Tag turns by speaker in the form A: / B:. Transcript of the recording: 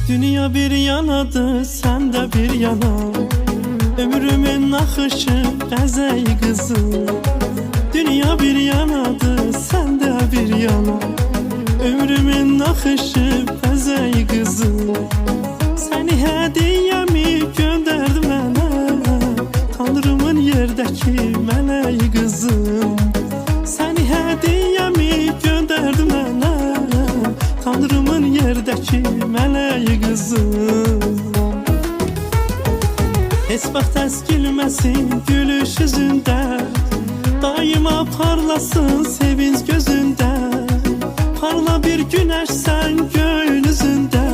A: Dünya bir yanadır, sen de bir yana. Ömrümün akışı Qəzəy kızım. Dünya bir yanadır, sen de bir yana. Ömrümün akışı Qəzəy kızım. Seni hediyemi gönderdi mənə, Tanrımın yerdeki meleği kızım. Seni hediyemi gönderdi mənə, Tanrımın yerdeki meleği kızım. Heç vaxt əskilməsin gülüş yüzündə, daima parlasın sevinç gözündə. Parla bir güneş sen göğün üzündə,